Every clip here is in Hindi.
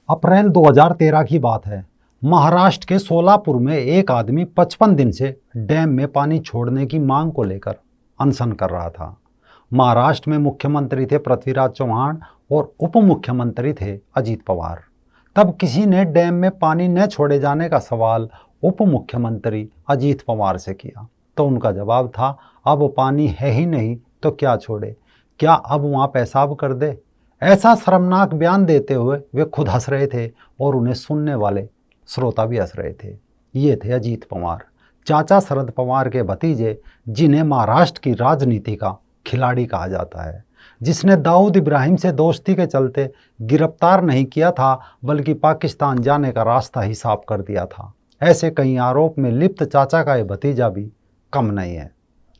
अप्रैल 2013 की बात है। महाराष्ट्र के सोलापुर में एक आदमी 55 दिन से डैम में पानी छोड़ने की मांग को लेकर अनशन कर रहा था। महाराष्ट्र में मुख्यमंत्री थे पृथ्वीराज चौहान और उप मुख्यमंत्री थे अजीत पवार। तब किसी ने डैम में पानी न छोड़े जाने का सवाल उप मुख्यमंत्री अजीत पवार से किया तो उनका जवाब था, अब पानी है ही नहीं तो क्या छोड़े, क्या अब वहाँ पेशाब कर दे। ऐसा शर्मनाक बयान देते हुए वे खुद हंस रहे थे और उन्हें सुनने वाले श्रोता भी हंस रहे थे। ये थे अजीत पवार, चाचा शरद पवार के भतीजे, जिन्हें महाराष्ट्र की राजनीति का खिलाड़ी कहा जाता है, जिसने दाऊद इब्राहिम से दोस्ती के चलते गिरफ्तार नहीं किया था बल्कि पाकिस्तान जाने का रास्ता ही साफ कर दिया था। ऐसे कई आरोप में लिप्त चाचा का ये भतीजा भी कम नहीं है।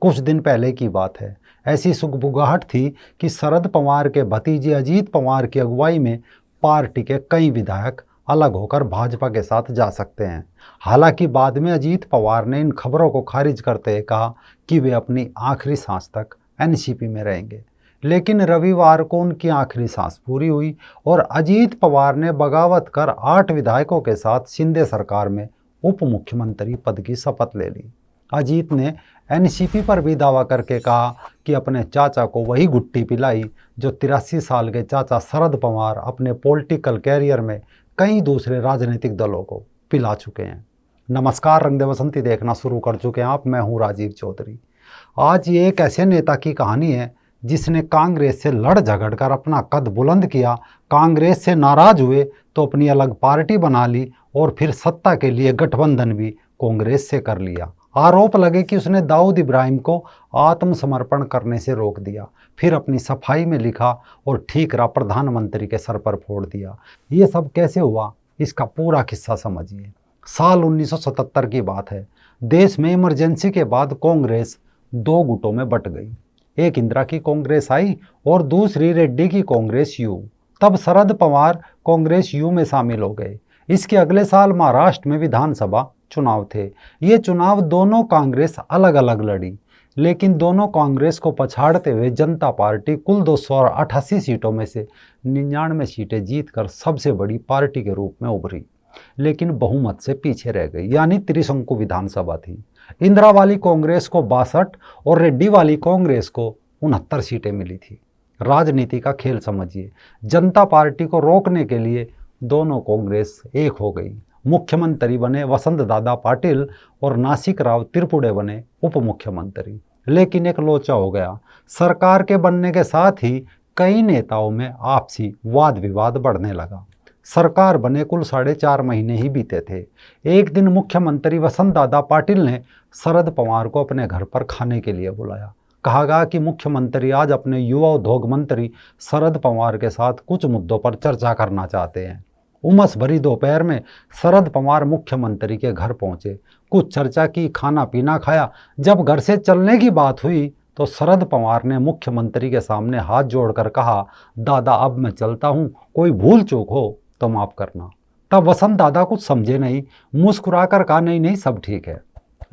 कुछ दिन पहले की बात है, ऐसी सुगबुगाहट थी कि शरद पवार के भतीजे अजीत पवार की अगुवाई में पार्टी के कई विधायक अलग होकर भाजपा के साथ जा सकते हैं। हालांकि बाद में अजीत पवार ने इन खबरों को खारिज करते हुए कहा कि वे अपनी आखिरी सांस तक एनसीपी में रहेंगे। लेकिन रविवार को उनकी आखिरी सांस पूरी हुई और अजीत पवार ने बगावत कर 8 विधायकों के साथ शिंदे सरकार में उप मुख्यमंत्री पद की शपथ ले ली। अजीत ने एनसीपी पर भी दावा करके कहा कि अपने चाचा को वही गुट्टी पिलाई जो 83 साल के चाचा शरद पवार अपने पॉलिटिकल कैरियर में कई दूसरे राजनीतिक दलों को पिला चुके हैं। नमस्कार, रंग दे बसंती देखना शुरू कर चुके हैं आप। मैं हूं राजीव चौधरी। आज ये एक ऐसे नेता की कहानी है जिसने कांग्रेस से लड़ झगड़ कर अपना कद बुलंद किया, कांग्रेस से नाराज हुए तो अपनी अलग पार्टी बना ली और फिर सत्ता के लिए गठबंधन भी कांग्रेस से कर लिया। आरोप लगे कि उसने दाऊद इब्राहिम को आत्मसमर्पण करने से रोक दिया, फिर अपनी सफाई में लिखा और ठीकरा प्रधानमंत्री के सर पर फोड़ दिया। ये सब कैसे हुआ, इसका पूरा किस्सा समझिए। साल 1977 की बात है। देश में इमरजेंसी के बाद कांग्रेस 2 गुटों में बट गई। एक इंदिरा की कांग्रेस आई और दूसरी रेड्डी की कांग्रेस यू। तब शरद पवार कांग्रेस यू में शामिल हो गए। इसके अगले साल महाराष्ट्र में विधानसभा चुनाव थे। ये चुनाव दोनों कांग्रेस अलग अलग लड़ी, लेकिन दोनों कांग्रेस को पछाड़ते हुए जनता पार्टी कुल 288 सीटों में से 99 सीटें जीतकर सबसे बड़ी पार्टी के रूप में उभरी, लेकिन बहुमत से पीछे रह गई, यानी त्रिशंकु विधानसभा थी। इंदिरा वाली कांग्रेस को 62 और रेड्डी वाली कांग्रेस को 69 सीटें मिली थी। राजनीति का खेल समझिए। जनता पार्टी को रोकने के लिए दोनों कांग्रेस एक हो गई। मुख्यमंत्री बने वसंत दादा पाटिल और नासिक राव त्रिपुड़े बने उप मुख्यमंत्री। लेकिन एक लोचा हो गया। सरकार के बनने के साथ ही कई नेताओं में आपसी वाद विवाद बढ़ने लगा। सरकार बने कुल 4.5 महीने ही बीते थे। एक दिन मुख्यमंत्री वसंत दादा पाटिल ने शरद पवार को अपने घर पर खाने के लिए बुलाया। कहा गया कि मुख्यमंत्री आज अपने युवा उद्योग मंत्री शरद पवार के साथ कुछ मुद्दों पर चर्चा करना चाहते हैं। उमस भरी दोपहर में शरद पवार मुख्यमंत्री के घर पहुंचे। कुछ चर्चा की, खाना पीना खाया। जब घर से चलने की बात हुई तो शरद पवार ने मुख्यमंत्री के सामने हाथ जोड़कर कहा, दादा अब मैं चलता हूं, कोई भूल चूक हो तो माफ करना। तब वसंत दादा कुछ समझे नहीं, मुस्कुराकर कहा, नहीं नहीं सब ठीक है।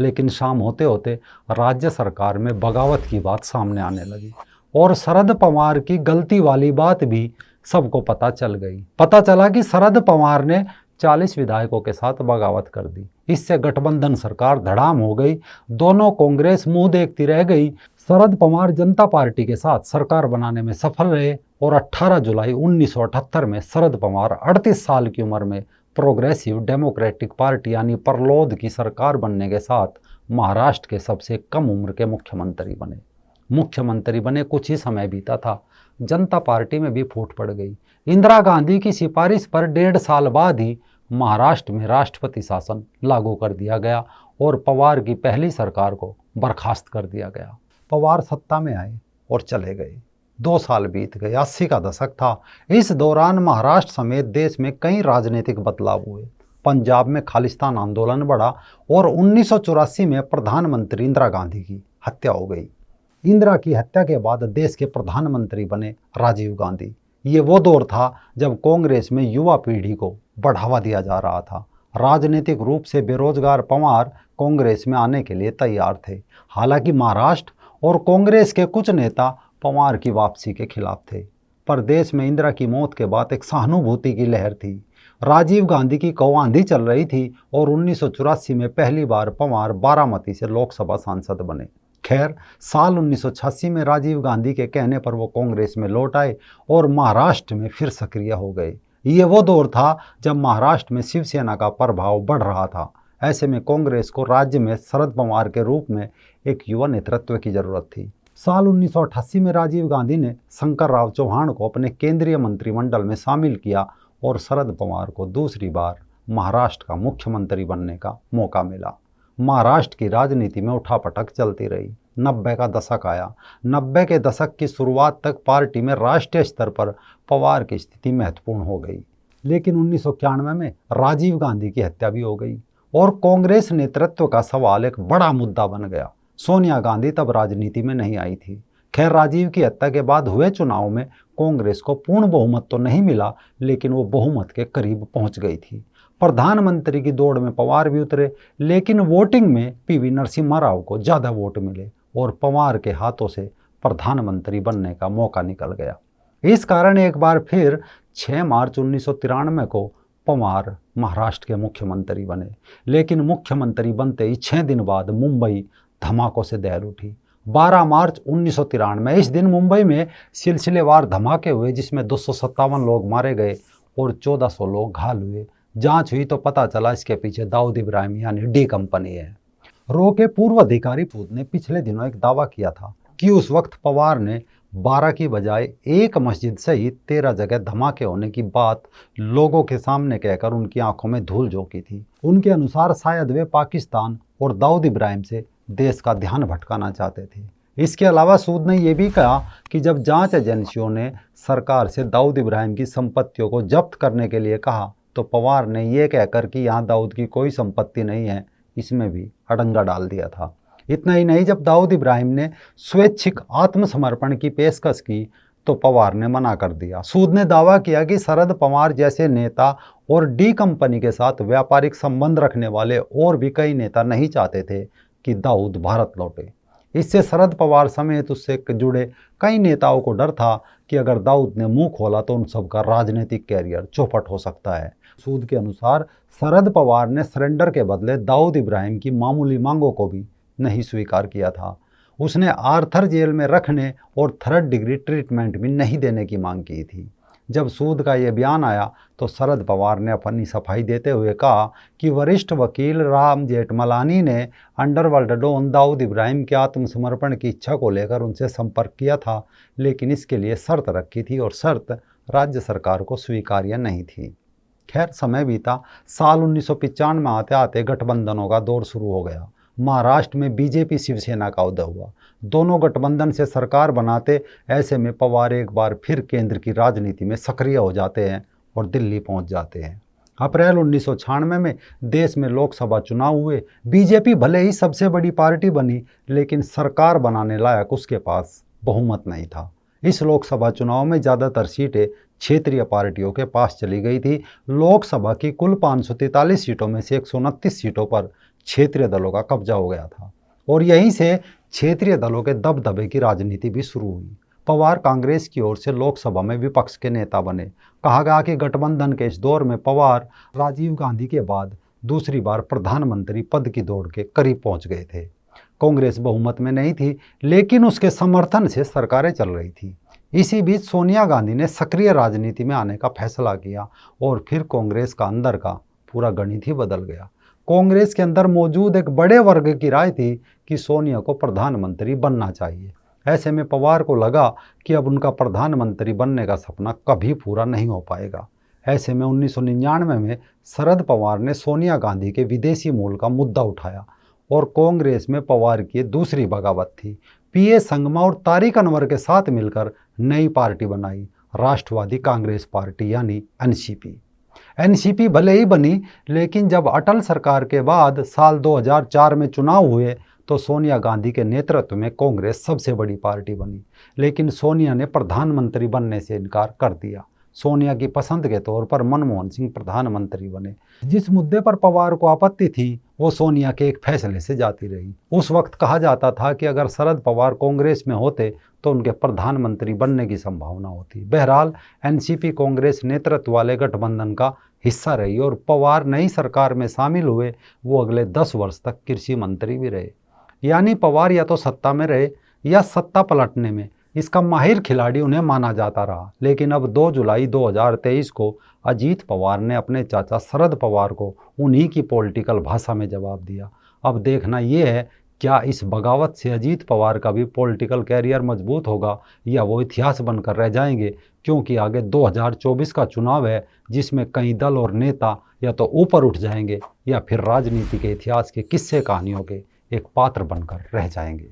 लेकिन शाम होते होते राज्य सरकार में बगावत की बात सामने आने लगी और शरद पवार की गलती वाली बात भी सबको पता चल गई। पता चला कि शरद पवार ने 40 विधायकों के साथ बगावत कर दी। इससे गठबंधन सरकार धड़ाम हो गई। दोनों कांग्रेस मुंह देखती रह गई। शरद पवार जनता पार्टी के साथ सरकार बनाने में सफल रहे और 18 जुलाई 1978 में शरद पवार 38 साल की उम्र में प्रोग्रेसिव डेमोक्रेटिक पार्टी यानी परलोद की सरकार बनने के साथ महाराष्ट्र के सबसे कम उम्र के मुख्यमंत्री बने। मुख्यमंत्री बने कुछ ही समय बीता था, जनता पार्टी में भी फूट पड़ गई। इंदिरा गांधी की सिफारिश पर 1.5 साल बाद ही महाराष्ट्र में राष्ट्रपति शासन लागू कर दिया गया और पवार की पहली सरकार को बर्खास्त कर दिया गया। पवार सत्ता में आए और चले गए। 2 साल बीत गए। 80 का दशक था। इस दौरान महाराष्ट्र समेत देश में कई राजनीतिक बदलाव हुए। पंजाब में खालिस्तान आंदोलन बढ़ा और 1984 में प्रधानमंत्री इंदिरा गांधी की हत्या हो गई। इंदिरा की हत्या के बाद देश के प्रधानमंत्री बने राजीव गांधी। ये वो दौर था जब कांग्रेस में युवा पीढ़ी को बढ़ावा दिया जा रहा था। राजनीतिक रूप से बेरोजगार पवार कांग्रेस में आने के लिए तैयार थे। हालांकि महाराष्ट्र और कांग्रेस के कुछ नेता पवार की वापसी के खिलाफ थे। पर देश में इंदिरा की मौत के बाद एक सहानुभूति की लहर थी। राजीव गांधी की कौआंधी चल रही थी और 1984 में पहली बार पवार बारामती से लोकसभा सांसद बने। खैर, साल 1986 में राजीव गांधी के कहने पर वो कांग्रेस में लौट आए और महाराष्ट्र में फिर सक्रिय हो गए। ये वो दौर था जब महाराष्ट्र में शिवसेना का प्रभाव बढ़ रहा था। ऐसे में कांग्रेस को राज्य में शरद पवार के रूप में एक युवा नेतृत्व की जरूरत थी। साल 1988 में राजीव गांधी ने शंकरराव चौहान को अपने केंद्रीय मंत्रिमंडल में शामिल किया और शरद पवार को दूसरी बार महाराष्ट्र का मुख्यमंत्री बनने का मौका मिला। महाराष्ट्र की राजनीति में उठापटक चलती रही। 90 का दशक आया। 90 के दशक की शुरुआत तक पार्टी में राष्ट्रीय स्तर पर पवार की स्थिति महत्वपूर्ण हो गई। लेकिन 1991 में राजीव गांधी की हत्या भी हो गई और कांग्रेस नेतृत्व का सवाल एक बड़ा मुद्दा बन गया। सोनिया गांधी तब राजनीति में नहीं आई थी। खैर, राजीव की हत्या के बाद हुए चुनाव में कांग्रेस को पूर्ण बहुमत तो नहीं मिला, लेकिन वो बहुमत के करीब पहुंच गई थी। प्रधानमंत्री की दौड़ में पवार भी उतरे, लेकिन वोटिंग में पीवी नरसिम्हा राव को ज़्यादा वोट मिले और पवार के हाथों से प्रधानमंत्री बनने का मौका निकल गया। इस कारण एक बार फिर 6 मार्च 1993 को पवार महाराष्ट्र के मुख्यमंत्री बने। लेकिन मुख्यमंत्री बनते ही 6 दिन बाद मुंबई धमाकों से दहल उठी। 12 मार्च 1993 इस दिन मुंबई में सिलसिलेवार धमाके हुए, जिसमें 257 लोग मारे गए और 1400 लोग घायल हुए। जांच हुई तो पता चला इसके पीछे दाऊद इब्राहिम यानी डी कंपनी है। रो के पूर्व अधिकारी पूत ने पिछले दिनों एक दावा किया था कि उस वक्त पवार ने 12 की बजाय एक मस्जिद सहित 13 जगह धमाके होने की बात लोगों के सामने कहकर उनकी आंखों में धूल झोंकी थी। उनके अनुसार शायद वे पाकिस्तान और दाऊद इब्राहिम से देश का ध्यान भटकाना चाहते थे। इसके अलावा सूद ने यह भी कहा कि जब जांच एजेंसियों ने सरकार से दाऊद इब्राहिम की संपत्तियों को जब्त करने के लिए कहा तो पवार ने यह कहकर कि यहाँ दाऊद की कोई संपत्ति नहीं है, इसमें भी अड़ंगा डाल दिया था। इतना ही नहीं, जब दाऊद इब्राहिम ने स्वैच्छिक आत्मसमर्पण की पेशकश की तो पवार ने मना कर दिया। सूद ने दावा किया कि शरद पवार जैसे नेता और डी कंपनी के साथ व्यापारिक संबंध रखने वाले और भी कई नेता नहीं चाहते थे कि दाऊद भारत लौटे। इससे शरद पवार समेत उससे जुड़े कई नेताओं को डर था कि अगर दाऊद ने मुंह खोला तो उन सबका राजनीतिक कैरियर चौपट हो सकता है। सूद के अनुसार शरद पवार ने सरेंडर के बदले दाऊद इब्राहिम की मामूली मांगों को भी नहीं स्वीकार किया था। उसने आर्थर जेल में रखने और 3rd डिग्री ट्रीटमेंट भी नहीं देने की मांग की थी। जब सूद का यह बयान आया तो शरद पवार ने अपनी सफाई देते हुए कहा कि वरिष्ठ वकील राम जेठमलानी ने अंडरवर्ल्ड डॉन दाऊद इब्राहिम के आत्मसमर्पण की इच्छा को लेकर उनसे संपर्क किया था, लेकिन इसके लिए शर्त रखी थी और शर्त राज्य सरकार को स्वीकार्य नहीं थी। खैर, समय बीता। साल 1995 में आते आते गठबंधनों का दौर शुरू हो गया। महाराष्ट्र में बीजेपी शिवसेना का उदय हुआ। दोनों गठबंधन से सरकार बनाते। ऐसे में पवार एक बार फिर केंद्र की राजनीति में सक्रिय हो जाते हैं और दिल्ली पहुंच जाते हैं। अप्रैल 1996 में देश में लोकसभा चुनाव हुए। बीजेपी भले ही सबसे बड़ी पार्टी बनी, लेकिन सरकार बनाने लायक उसके पास बहुमत नहीं था। इस लोकसभा चुनाव में ज़्यादातर सीटें क्षेत्रीय पार्टियों के पास चली गई थी। लोकसभा की कुल 543 सीटों में से 129 सीटों पर क्षेत्रीय दलों का कब्जा हो गया था और यहीं से क्षेत्रीय दलों के दबदबे की राजनीति भी शुरू हुई। पवार कांग्रेस की ओर से लोकसभा में विपक्ष के नेता बने। कहा गया कि गठबंधन के इस दौर में पवार राजीव गांधी के बाद दूसरी बार प्रधानमंत्री पद की दौड़ के करीब पहुंच गए थे। कांग्रेस बहुमत में नहीं थी, लेकिन उसके समर्थन से सरकारें चल रही थी। इसी बीच सोनिया गांधी ने सक्रिय राजनीति में आने का फैसला किया और फिर कांग्रेस का अंदर का पूरा गणित ही बदल गया। कांग्रेस के अंदर मौजूद एक बड़े वर्ग की राय थी कि सोनिया को प्रधानमंत्री बनना चाहिए। ऐसे में पवार को लगा कि अब उनका प्रधानमंत्री बनने का सपना कभी पूरा नहीं हो पाएगा। ऐसे में 1999 में शरद पवार ने सोनिया गांधी के विदेशी मूल का मुद्दा उठाया और कांग्रेस में पवार की दूसरी बगावत थी। पीए संगमा और तारिक अनवर के साथ मिलकर नई पार्टी बनाई, राष्ट्रवादी कांग्रेस पार्टी यानी एनसीपी। एनसीपी भले ही बनी, लेकिन जब अटल सरकार के बाद साल 2004 में चुनाव हुए तो सोनिया गांधी के नेतृत्व में कांग्रेस सबसे बड़ी पार्टी बनी। लेकिन सोनिया ने प्रधानमंत्री बनने से इनकार कर दिया। सोनिया की पसंद के तौर पर मनमोहन सिंह प्रधानमंत्री बने। जिस मुद्दे पर पवार को आपत्ति थी वो सोनिया के एक फैसले से जाती रही। उस वक्त कहा जाता था कि अगर शरद पवार कांग्रेस में होते तो उनके प्रधानमंत्री बनने की संभावना होती। बहरहाल एनसीपी कांग्रेस नेतृत्व वाले गठबंधन का हिस्सा रही और पवार नई सरकार में शामिल हुए। वो अगले 10 वर्ष तक कृषि मंत्री भी रहे। यानी पवार या तो सत्ता में रहे या सत्ता पलटने में इसका माहिर खिलाड़ी उन्हें माना जाता रहा। लेकिन अब 2 जुलाई 2023 को अजीत पवार ने अपने चाचा शरद पवार को उन्हीं की पॉलिटिकल भाषा में जवाब दिया। अब देखना ये है क्या इस बगावत से अजीत पवार का भी पॉलिटिकल कैरियर मजबूत होगा या वो इतिहास बनकर रह जाएंगे, क्योंकि आगे 2024 का चुनाव है जिसमें कई दल और नेता या तो ऊपर उठ जाएंगे या फिर राजनीति के इतिहास के किस्से कहानियों के एक पात्र बनकर रह जाएंगे।